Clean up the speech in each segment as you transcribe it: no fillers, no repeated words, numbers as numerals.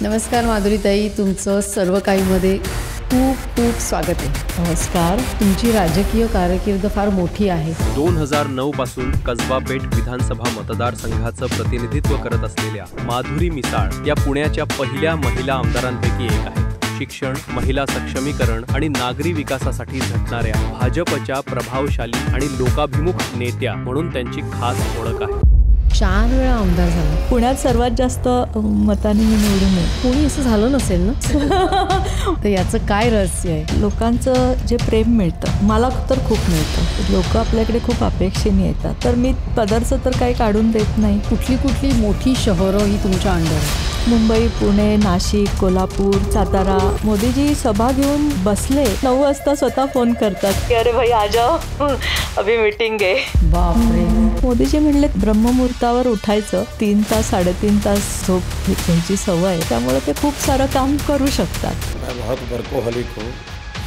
नमस्कार माधुरीताई, तुमचं सर्व काहीमध्ये खूप खूप स्वागत आहे. नमस्कार. तुमची राजकीय कारकीर्द फार मोठी आहे. 2009 पासून कसबा पेठ विधानसभा मतदारसंघाचं प्रतिनिधित्व करत असलेल्या माधुरी मिसाळ या पुण्याच्या पहिल्या महिला आमदारांपैकी एक आहे. शिक्षण, महिला सक्षमीकरण आणि नागरी विकासासाठी झटणाऱ्या भाजपच्या प्रभावशाली आणि लोकाभिमुख नेत्या म्हणून त्यांची खास ओळख आहे. 4 वेळा आमदार झाला. पुण्यात सर्वात जास्त मतांनी मी निवडून आहे. कोणी असं झालं नसेल ना. तर याचं काय रहस्य आहे? लोकांचं जे प्रेम मिळतं मला तर खूप मिळतं. लोक आपल्याकडे खूप अपेक्षेने येतात, तर मी पदरचं तर काही काढून देत नाही. कुठली मोठी शहरं ही तुमच्या अंडर आहे? मुंबई, पुणे, नाशिक, कोल्हापूर, सातारा. मोदीजी सभा घेऊन बसले 9 वाजता स्वतः फोन करतात की अरे भाई आ जाओ, अभी मीटिंग आहे. बापरे. मोदीजी म्हणले ब्रह्ममुहूर्तावर उठायचं, 3 तास 3.5 तास झोप घ्यायची सवय आहे, त्यामुळे ते खूप सारं काम करू शकतात. मैं बहुत वर्कोहलिक हूँ.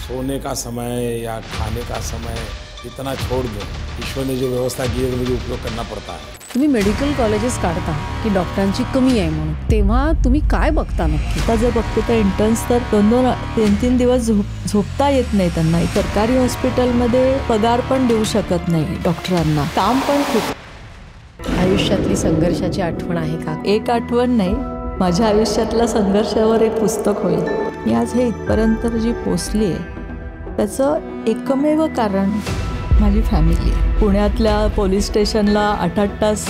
सोने का समय या खाने का समय इतना छोड़ दो. ईश्वर ने जो व्यवस्था की है मुझे उपयोग करना पड़ता है. तुम्ही मेडिकल कॉलेजेस काढता की डॉक्टरांची कमी आहे म्हणून, तेव्हा तुम्ही काय बघता नक्की? आता जर बघते तर इंटर्न्स तर 2-3 दिवस झोपता येत नाही त्यांना. सरकारी हॉस्पिटलमध्ये पगार पण देऊ शकत नाही डॉक्टरांना. काम पण खूप. आयुष्यातली संघर्षाची आठवण आहे का? एक आठवण नाही, माझ्या आयुष्यातल्या संघर्षावर एक पुस्तक होईल. मी आज हे इथपर्यंत जी पोचली आहे त्याचं एकमेव कारण माझी फॅमिली आहे. पुण्यातल्या पोलीस स्टेशनला 8-8 तास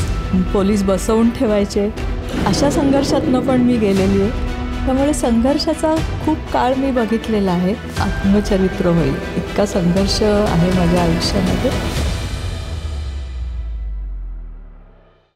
पोलीस बसवून ठेवायचे, अशा संघर्षातनं पण मी गेलेली आहे. त्यामुळे संघर्षाचा खूप काळ मी बघितलेला आहे. आत्मचरित्र होईल इतका संघर्ष आहे माझ्या आयुष्यामध्ये.